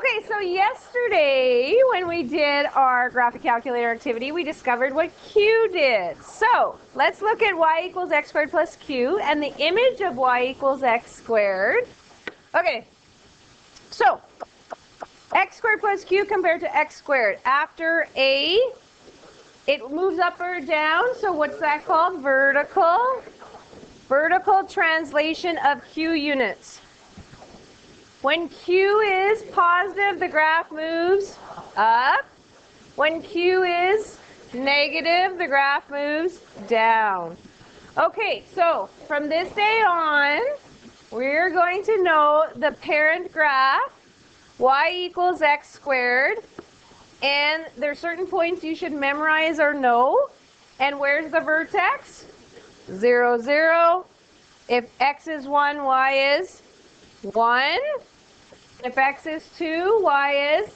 Okay, so yesterday when we did our graphic calculator activity, we discovered what q did. So let's look at y equals x squared plus q and the image of y equals x squared. Okay, so x squared plus q compared to x squared. After a, it moves up or down, so what's that called? Vertical. Vertical translation of q units. When q is positive, the graph moves up. When q is negative, the graph moves down. Okay, so from this day on, we're going to know the parent graph, y equals x squared, and there are certain points you should memorize or know. And where's the vertex? 0, 0. If x is 1, y is 1. If x is 2, y is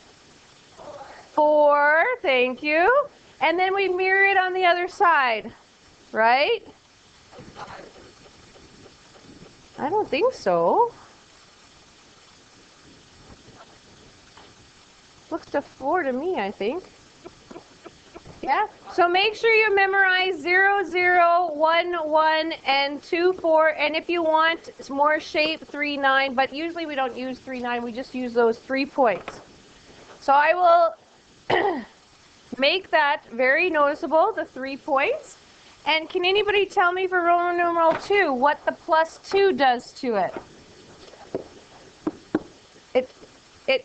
4. Thank you. And then we mirror it on the other side, right? I don't think so. Looks to 4 to me, I think. Yeah? So make sure you memorize 0, 0, 1, 1, and 2, 4. And if you want more shape, 3, 9. But usually we don't use 3, 9. We just use those 3 points. So I will make that very noticeable, the 3 points. And can anybody tell me for Roman numeral 2 what the plus 2 does to it?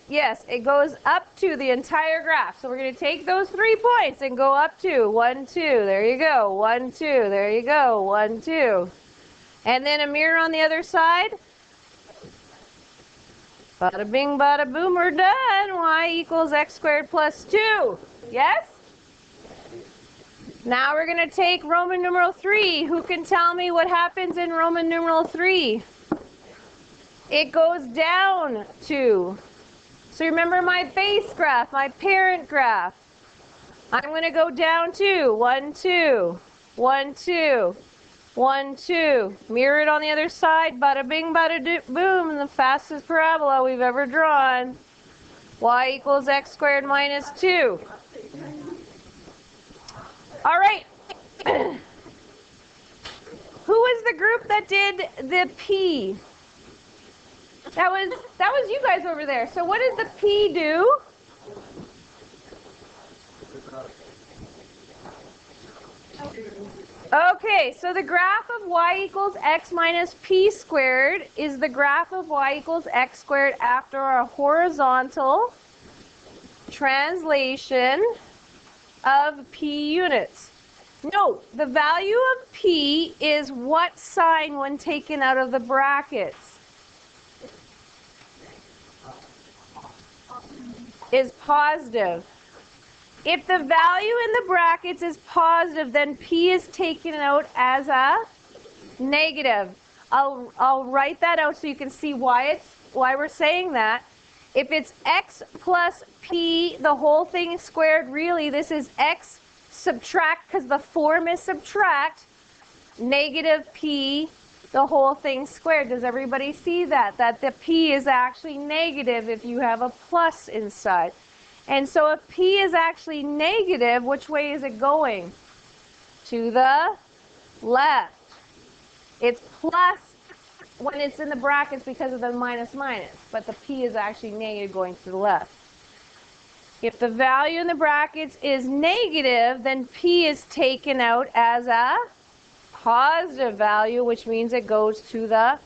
Yes, it goes up to the entire graph. So we're going to take those 3 points and go up to 1, 2. There you go. 1, 2. There you go. 1, 2. And then a mirror on the other side. Bada bing, bada boom, we're done. Y equals x squared plus 2. Yes? Now we're going to take Roman numeral 3. Who can tell me what happens in Roman numeral 3? It goes down 2. So remember my base graph, my parent graph. I'm going to go down 2. 1, 2. 1, 2. 1, 2. Mirror it on the other side. Bada bing, bada boom. The fastest parabola we've ever drawn. Y equals x squared minus 2. All right. Who was the group that did the P? That was you guys over there. So what does the P do? Okay, so the graph of y equals x minus p squared is the graph of y equals x squared after a horizontal translation of p units. Note, the value of p is what sign when taken out of the brackets? Is positive. If the value in the brackets is positive, then p is taken out as a negative. I'll write that out so you can see why we're saying that. If it's x plus p, the whole thing is squared, really this is x subtract, because the form is subtract, negative p, the whole thing squared. Does everybody see that? That the p is actually negative if you have a plus inside. And so if p is actually negative, which way is it going? To the left. It's plus when it's in the brackets because of the minus minus, but the p is actually negative going to the left. If the value in the brackets is negative, then p is taken out as a positive value, which means it goes to the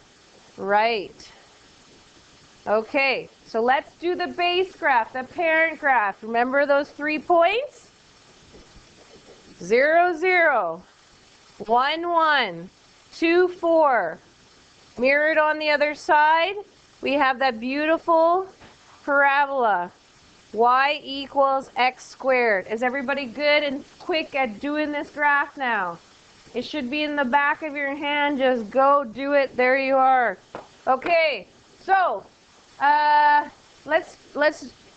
right. Okay, so let's do the base graph, the parent graph. Remember those 3 points? 0, 0, 1, 1, 2, 4. Mirrored on the other side, we have that beautiful parabola. Y equals x squared. Is everybody good and quick at doing this graph now? It should be in the back of your hand. Just go do it. There you are. Okay, so let's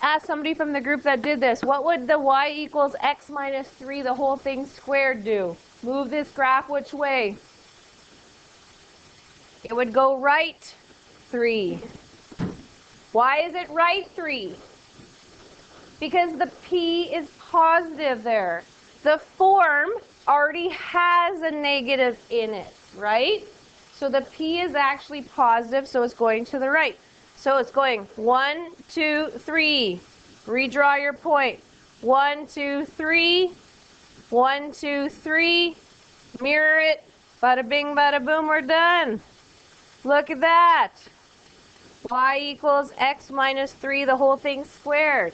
ask somebody from the group that did this. What would the y equals x minus 3, the whole thing squared, do? Move this graph which way? It would go right 3. Why is it right 3? Because the P is positive there. The form already has a negative in it, right? So the P is actually positive, so it's going to the right. So it's going 1, 2, 3. Redraw your point. 1, 2, 3. 1, 2, 3. Mirror it. Bada bing, bada boom, we're done. Look at that. Y equals x minus 3, the whole thing squared.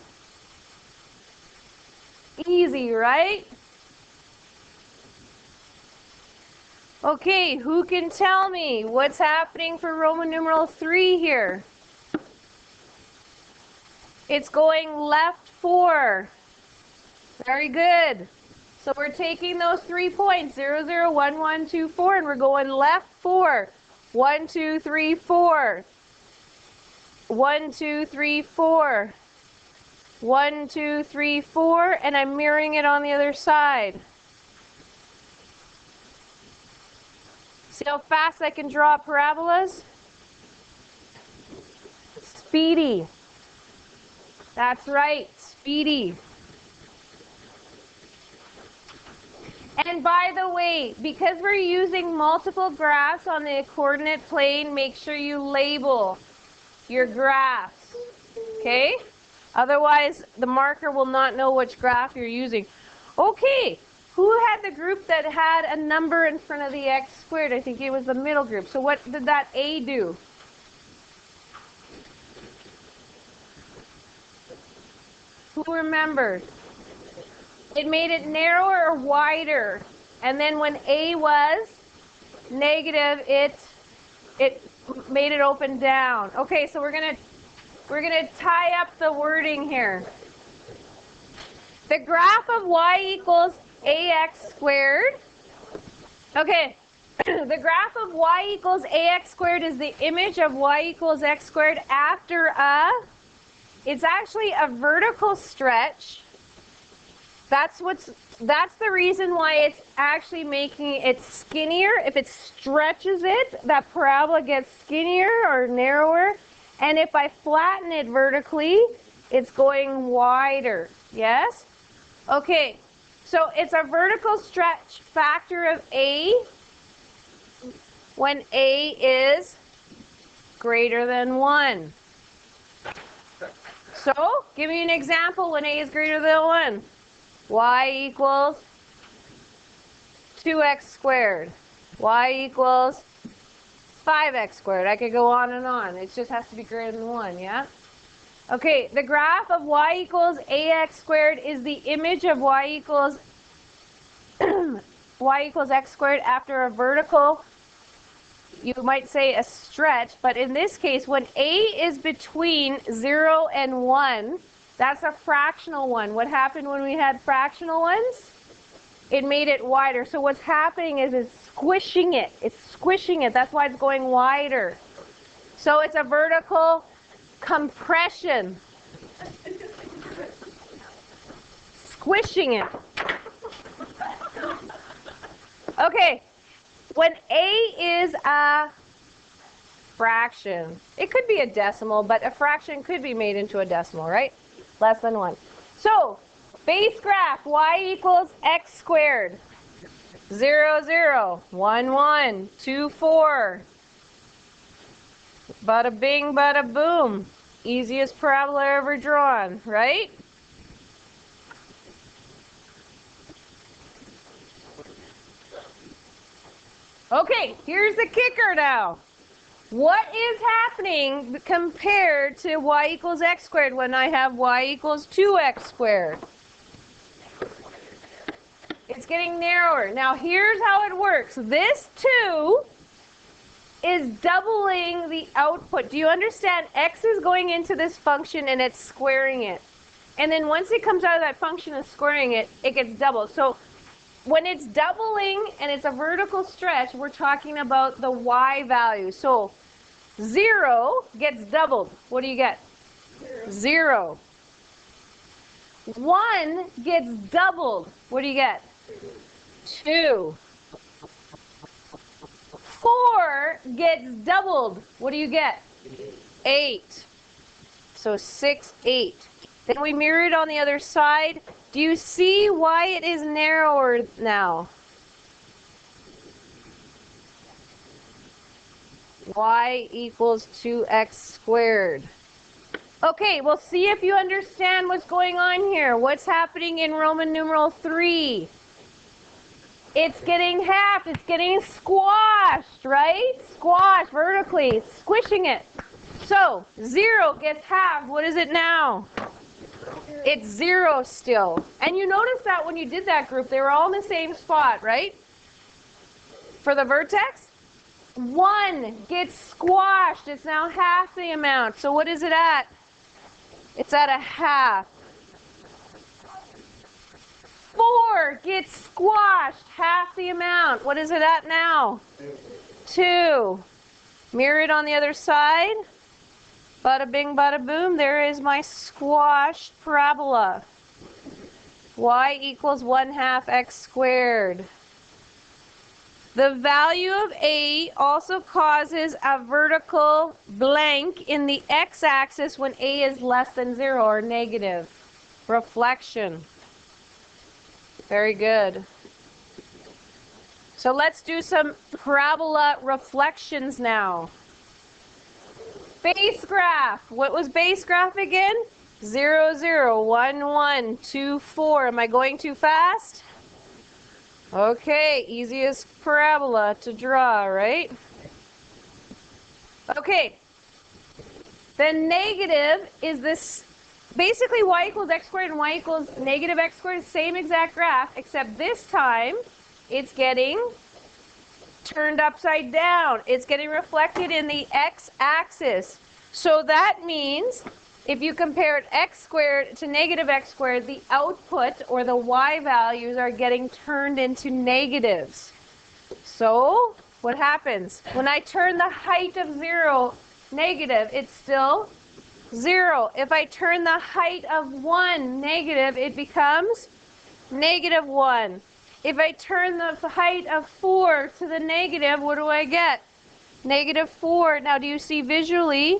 Easy, right? Okay, who can tell me what's happening for Roman numeral 3 here? It's going left 4. Very good. So we're taking those 3 points, 0, 0, 1, 1, 2, 4, and we're going left 4. 1, 2, 3, 4. 1, 2, 3, 4. 1, 2, 3, 4, and I'm mirroring it on the other side. See how fast I can draw parabolas? Speedy. That's right, speedy. And by the way, because we're using multiple graphs on the coordinate plane, make sure you label your graphs, okay? Otherwise, the marker will not know which graph you're using. Okay, who had the group that had a number in front of the x squared? I think it was the middle group. So what did that A do? Who remembers? It made it narrower or wider. And then when A was negative, it made it open down. Okay, so we're gonna tie up the wording here. The graph of y equals ax squared. Okay, the graph of y equals ax squared is the image of y equals x squared after it's actually a vertical stretch. That's the reason why it's actually making it skinnier. If it stretches it, that parabola gets skinnier or narrower. And if I flatten it vertically, it's going wider. Yes? Okay, so it's a vertical stretch factor of A when A is greater than 1. So, give me an example when A is greater than 1. Y equals 2x squared. Y equals 5x squared. I could go on and on. It just has to be greater than 1, yeah? Okay, the graph of y equals ax squared is the image of y equals y equals x squared after a vertical, you might say a stretch, but in this case, when a is between 0 and 1, that's a fractional one. What happened when we had fractional ones? It made it wider. So what's happening is it's squishing it. It's squishing it. That's why it's going wider. So it's a vertical compression. Squishing it. Okay. When a is a fraction, it could be a decimal, but a fraction could be made into a decimal, right? Less than 1. So, base graph, y equals x squared. 0, 0, 1, 1, 2, 4. Bada bing, bada boom. Easiest parabola ever drawn, right? Okay, here's the kicker now. What is happening compared to y equals x squared when I have y equals 2x squared? It's getting narrower. Now here's how it works. This 2 is doubling the output. Do you understand? X is going into this function and it's squaring it. And then once it comes out of that function and squaring it, it gets doubled. So when it's doubling and it's a vertical stretch, we're talking about the y value. So 0 gets doubled. What do you get? 0. 1 gets doubled. What do you get? 2. 4 gets doubled. What do you get? 8. So 6, 8. Then we mirror it on the other side. Do you see why it is narrower now? Y equals 2x squared. Okay, well, see if you understand what's going on here. What's happening in Roman numeral 3? It's getting halved. It's getting squashed, right? Squashed vertically, squishing it. So 0 gets halved. What is it now? It's 0 still. And you notice that when you did that group, they were all in the same spot, right? For the vertex, 1 gets squashed. It's now half the amount. So what is it at? It's at a half. 4 gets squashed. Half the amount. What is it at now? 2. Mirror it on the other side. Bada bing, bada boom. There is my squashed parabola. Y equals 1/2 x squared. The value of A also causes a vertical blank in the x-axis when A is less than 0 or negative. Reflection. Very good. So let's do some parabola reflections now. Base graph. What was base graph again? 0, 0, 1, 1, 2, 4. Am I going too fast? Okay, easiest parabola to draw, right? Okay. The negative is this, basically y equals x squared and y equals negative x squared, same exact graph, except this time it's getting turned upside down. It's getting reflected in the x-axis. So that means if you compared x squared to negative x squared, the output or the y values are getting turned into negatives. So what happens? When I turn the height of 0 negative, it's still 0. If I turn the height of 1 negative, it becomes negative 1. If I turn the height of 4 to the negative, what do I get? Negative 4. Now, do you see visually?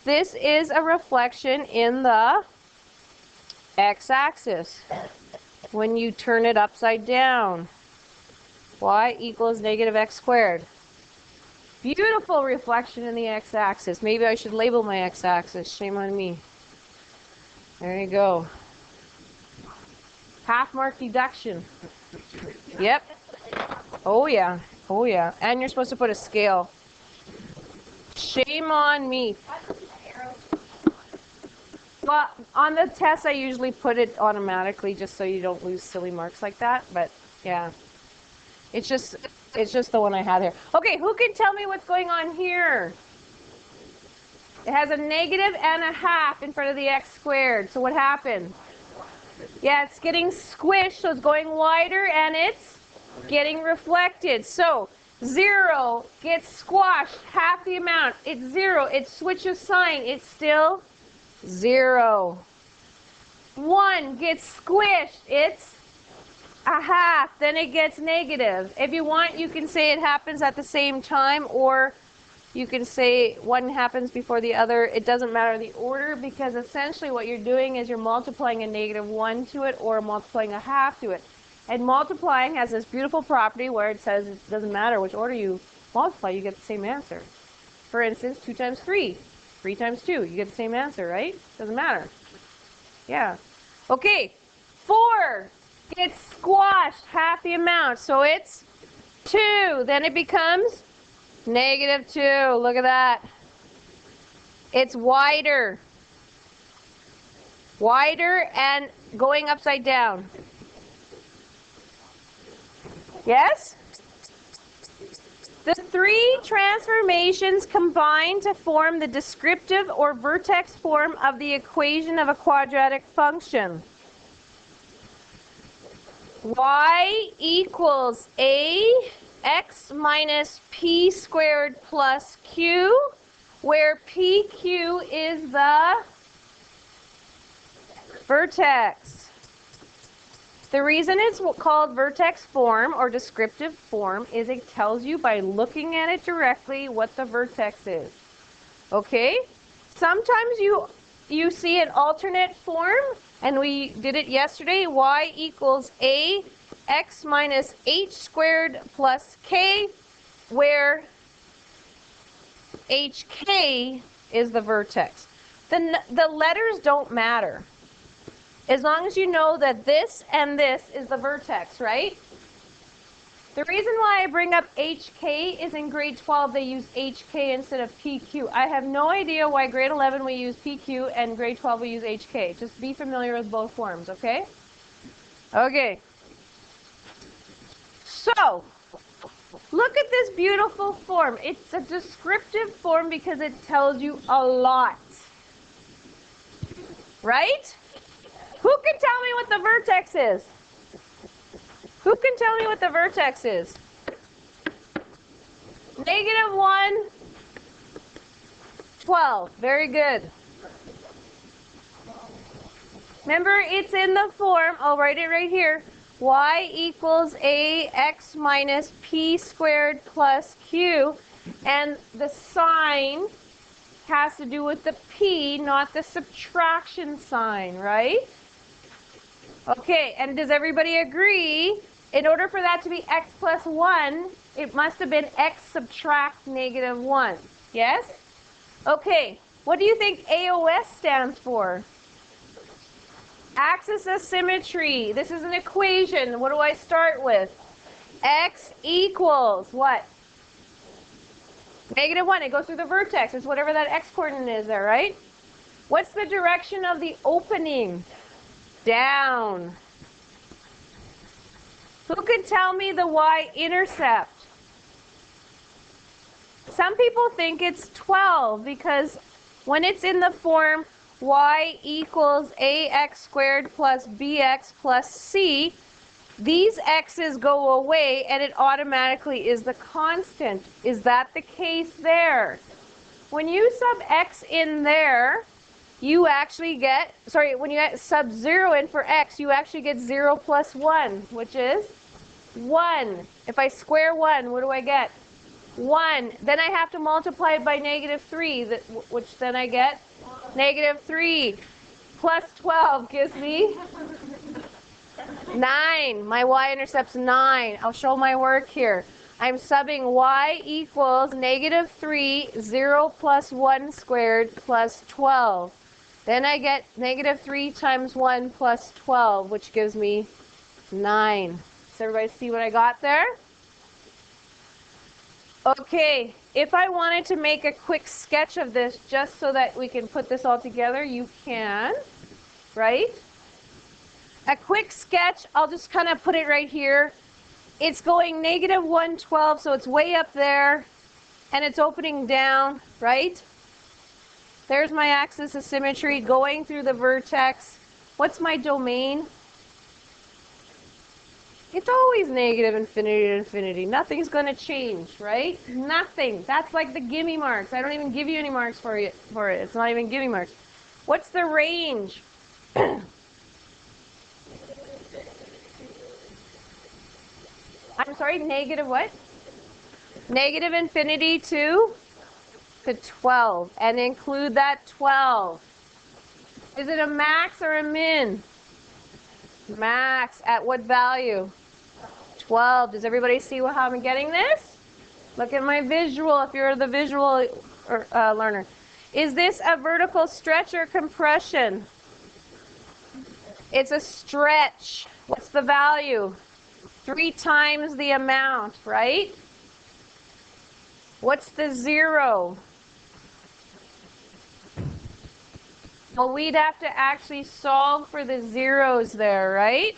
This is a reflection in the x-axis when you turn it upside down. Y equals negative x squared. Beautiful reflection in the x-axis. Maybe I should label my x-axis. Shame on me. There you go. Half mark deduction. Yep. Oh yeah. Oh yeah. And you're supposed to put a scale. Shame on me. Well, on the test I usually put it automatically just so you don't lose silly marks like that. But yeah. It's just the one I had here. Okay, who can tell me what's going on here? It has a negative and a half in front of the x squared. So what happened? Yeah, it's getting squished, so it's going wider and it's getting reflected. So 0 gets squashed, half the amount. It's 0. It switches sign. It's still 0. 1 gets squished. It's a half. Then it gets negative. If you want, you can say it happens at the same time, or you can say one happens before the other. It doesn't matter the order, because essentially what you're doing is you're multiplying a negative 1 to it or multiplying a half to it. And multiplying has this beautiful property where it says it doesn't matter which order you multiply, you get the same answer. For instance, 2 times 3. 3 times 2, you get the same answer, right? Doesn't matter. Yeah. Okay, 4 gets squashed, half the amount, so it's 2. Then it becomes negative 2. Look at that. It's wider. Wider and going upside down. Yes? The 3 transformations combine to form the descriptive or vertex form of the equation of a quadratic function. Y equals ax minus p squared plus q, where pq is the vertex. The reason it's called vertex form or descriptive form is it tells you by looking at it directly what the vertex is. Okay? Sometimes you you see an alternate form, and we did it yesterday, y equals ax minus h squared plus k, where hk is the vertex. The letters don't matter. As long as you know that this and this is the vertex, right? The reason why I bring up HK is in grade 12 they use HK instead of PQ. I have no idea why grade 11 we use PQ and grade 12 we use HK. Just be familiar with both forms, okay? Okay. So, look at this beautiful form. It's a descriptive form because it tells you a lot. Right? Who can tell me what the vertex is? Who can tell me what the vertex is? -1, 12. Very good. Remember, it's in the form, I'll write it right here, y equals ax minus p squared plus q, and the sign has to do with the p, not the subtraction sign, right? Okay, and does everybody agree? In order for that to be x plus 1, it must have been x subtract -1. Yes? Okay, what do you think AOS stands for? Axis of symmetry. This is an equation. What do I start with? X equals what? -1. It goes through the vertex. It's whatever that x coordinate is there, right? What's the direction of the opening? Down. Who can tell me the y-intercept? Some people think it's 12 because when it's in the form y equals ax squared plus bx plus c, these x's go away and it automatically is the constant. Is that the case there? When you sub x in there, you actually get, when you sub 0 in for x, you actually get 0 plus 1, which is 1. If I square 1, what do I get? 1. Then I have to multiply it by -3, which then I get -3. Plus 12 gives me 9. My y-intercept's 9. I'll show my work here. I'm subbing y equals -3, 0 plus 1 squared plus 12. Then I get -3 times 1 plus 12, which gives me 9. Does everybody see what I got there? Okay, if I wanted to make a quick sketch of this just so that we can put this all together, you can, right? A quick sketch, I'll just kind of put it right here. It's going -112, so it's way up there, and it's opening down, right? There's my axis of symmetry going through the vertex. What's my domain? It's always -infinity to infinity. Nothing's going to change, right? Nothing. That's like the gimme marks. I don't even give you any marks for it. It's not even gimme marks. What's the range? I'm sorry, negative what? -infinity to 12. And include that 12. Is it a max or a min? Max. At what value? 12. Does everybody see how I'm getting this? Look at my visual if you're the visual learner. Is this a vertical stretch or compression? It's a stretch. What's the value? 3 times the amount, right? What's the 0? Well, we'd have to actually solve for the zeros there, right?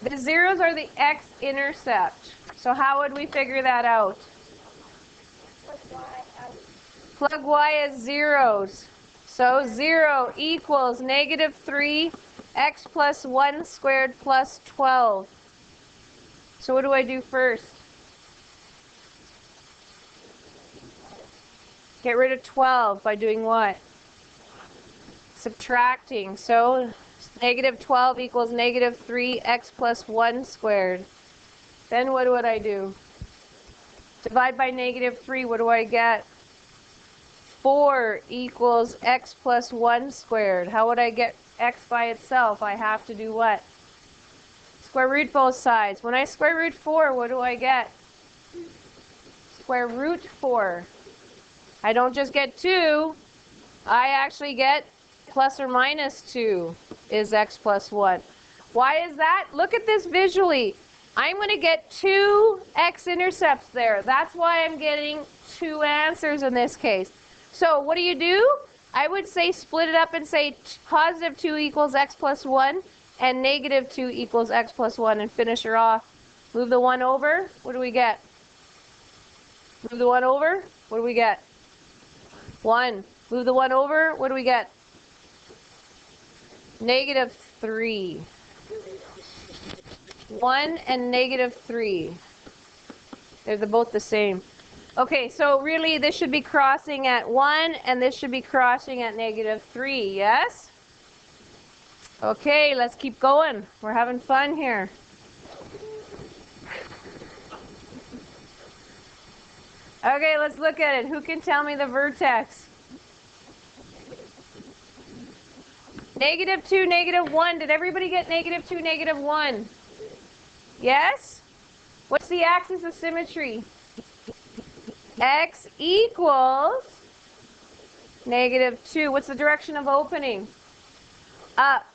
The zeros are the x-intercept. So how would we figure that out? Plug y as zeros. So 0 equals -3 x plus 1 squared plus 12. So what do I do first? Get rid of 12 by doing what? Subtracting. So -12 equals -3 x plus 1 squared. Then what would I do? Divide by -3, what do I get? 4 equals x plus 1 squared. How would I get x by itself? I have to do what? Square root both sides. When I square root 4, what do I get? Square root 4. I don't just get 2. I actually get plus or minus 2 is x plus 1. Why is that? Look at this visually. I'm going to get 2 x-intercepts there. That's why I'm getting 2 answers in this case. So what do? I would say split it up and say positive 2 equals x plus 1 and negative 2 equals x plus 1 and finish her off. Move the 1 over. What do we get? Move the 1 over. What do we get? 1. Move the 1 over. What do we get? Negative 3. 1 and negative 3. They're both the same. Okay, so really this should be crossing at 1 and this should be crossing at negative 3, yes? Okay, let's keep going. We're having fun here. Okay, let's look at it. Who can tell me the vertex? Negative 2, negative 1. Did everybody get negative 2, negative 1? Yes? What's the axis of symmetry? X equals negative 2. What's the direction of opening? Up.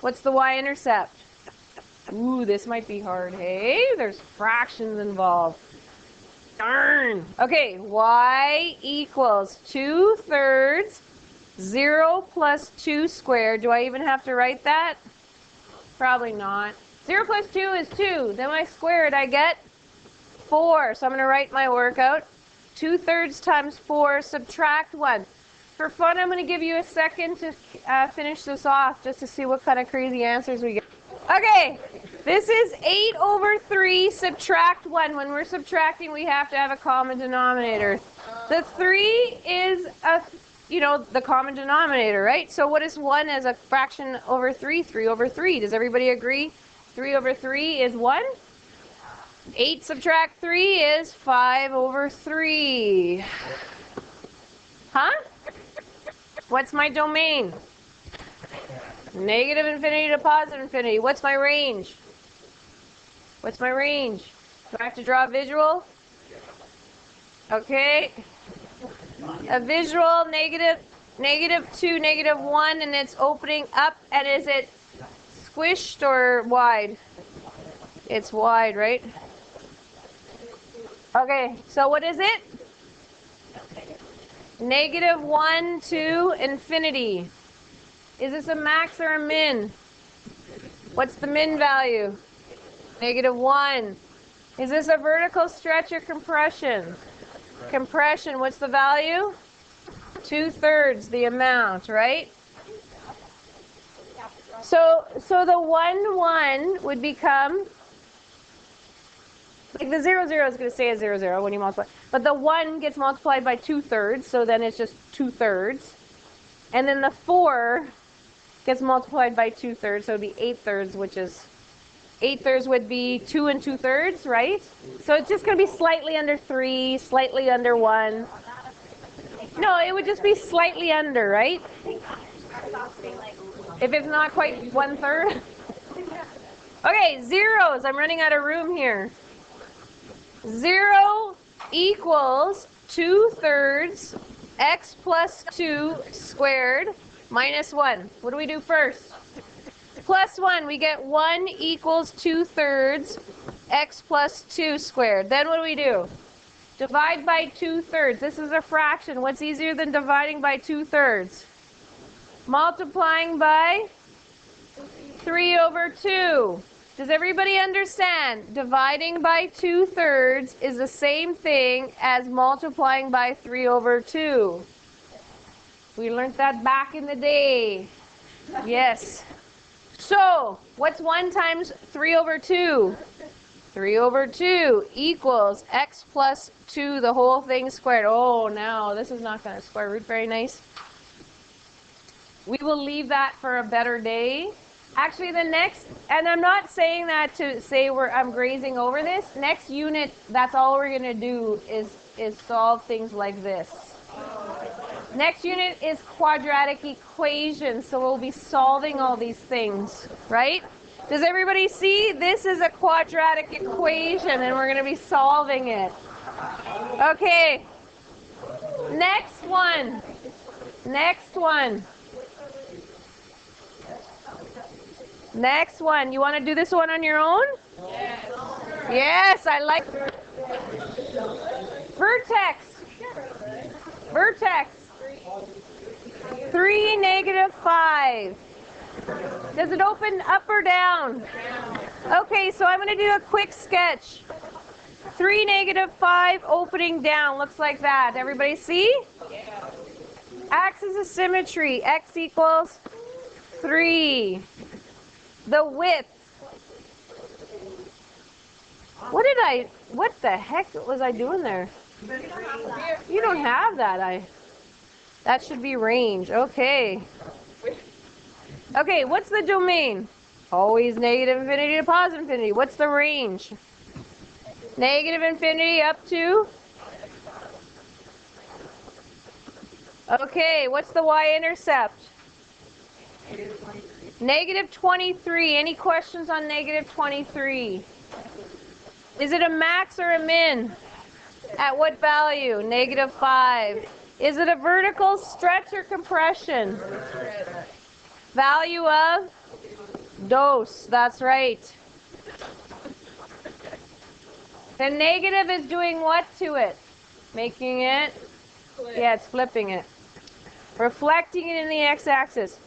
What's the y-intercept? Ooh, this might be hard, hey? There's fractions involved. Darn. Okay, y equals 2/3 0 plus 2 squared. Do I even have to write that? Probably not. 0 plus 2 is 2. Then I square it, I get 4. So I'm going to write my workout. 2/3 times 4, subtract 1. For fun, I'm going to give you a second to finish this off just to see what kind of crazy answers we get. Okay, this is 8/3, subtract 1. When we're subtracting, we have to have a common denominator. The 3 is, the common denominator, right? So what is 1 as a fraction over 3? 3/3. Does everybody agree? 3/3 is 1? 8 subtract 3 is 5/3. Huh? What's my domain? Negative infinity to positive infinity. What's my range? What's my range? Do I have to draw a visual? Okay. A visual, negative 2, negative 1, and it's opening up. And is it squished or wide? It's wide, right? Okay, so what is it? Negative 1 to infinity. Is this a max or a min? What's the min value? Negative 1. Is this a vertical stretch or compression? Compression, what's the value? 2/3 the amount, right? So the 1 would become, like the 0 is going to stay as 0 when you multiply. But the 1 gets multiplied by 2/3, so then it's just 2/3. And then the 4 gets multiplied by 2/3, so it'd be 8/3, which is 8/3 would be 2 and 2/3, right? So it's just going to be slightly under 3, slightly under 1. No, it would just be slightly under, right? If it's not quite 1/3. Okay, zeros. I'm running out of room here. 0 equals 2/3 x plus 2 squared minus 1. What do we do first? Plus 1. We get 1 equals 2/3 x plus 2 squared. Then what do we do? Divide by 2/3. This is a fraction. What's easier than dividing by 2/3? Multiplying by 3/2. Does everybody understand? Dividing by 2/3 is the same thing as multiplying by 3/2. We learned that back in the day. Yes. So, what's 1 times 3/2? 3/2 equals x plus 2, the whole thing squared. Oh, no, this is not going to square root very nice. We will leave that for a better day. Actually, the next, and I'm not saying that to say I'm grazing over this. Next unit, that's all we're going to do is is solve things like this. Next unit is quadratic equations, so we'll be solving all these things, right? Does everybody see? This is a quadratic equation, and we're going to be solving it. Okay. Next one. Next one. Next one. You want to do this one on your own? Yes. Yes, I like Vertex. Vertex. 3, -5. Does it open up or down? Okay, so I'm going to do a quick sketch. 3, -5, opening down. Looks like that. Everybody see? Axis of symmetry. X equals 3. The width. What the heck was I doing there? You don't have that. That should be range. Okay. Okay, what's the domain? Always negative infinity to positive infinity. What's the range? Negative infinity up to? Okay, what's the y-intercept? -23. Any questions on -23? Is it a max or a min? At what value? -5. Is it a vertical stretch or compression? Value of? Dose. That's right. The negative is doing what to it? Making it? Yeah, it's flipping it. Reflecting it in the x-axis.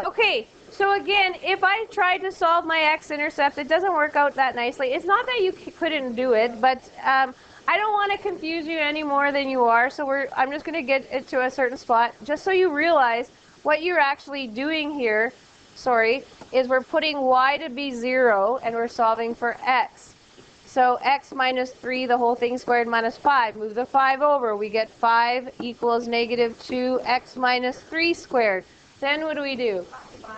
Okay, so again, if I tried to solve my x-intercept, it doesn't work out that nicely. It's not that you couldn't do it, but I don't want to confuse you any more than you are, so I'm just going to get it to a certain spot, just so you realize what you're actually doing here, is we're putting y to be 0, and we're solving for x. So x minus 3, the whole thing squared minus 5. Move the 5 over. We get 5 equals -2 x minus 3 squared. Then what do?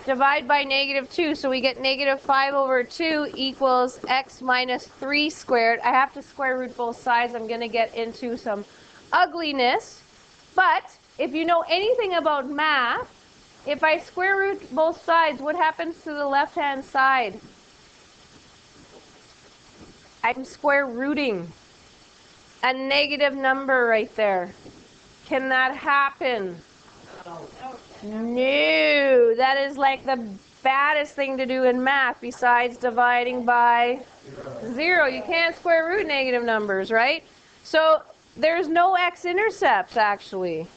Divide by -2. So we get -5 over 2 equals x minus 3 squared. I have to square root both sides. I'm going to get into some ugliness. But if you know anything about math, if I square root both sides, what happens to the left-hand side? I'm square rooting a negative number right there. Can that happen? No. That is like the baddest thing to do in math besides dividing by 0. You can't square root negative numbers, right? So there's no x-intercepts actually.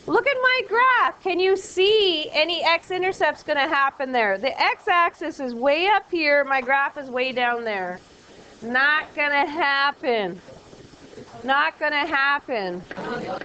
Look at my graph. Can you see any x-intercepts going to happen there? The x-axis is way up here. My graph is way down there. Not gonna happen. Not gonna happen.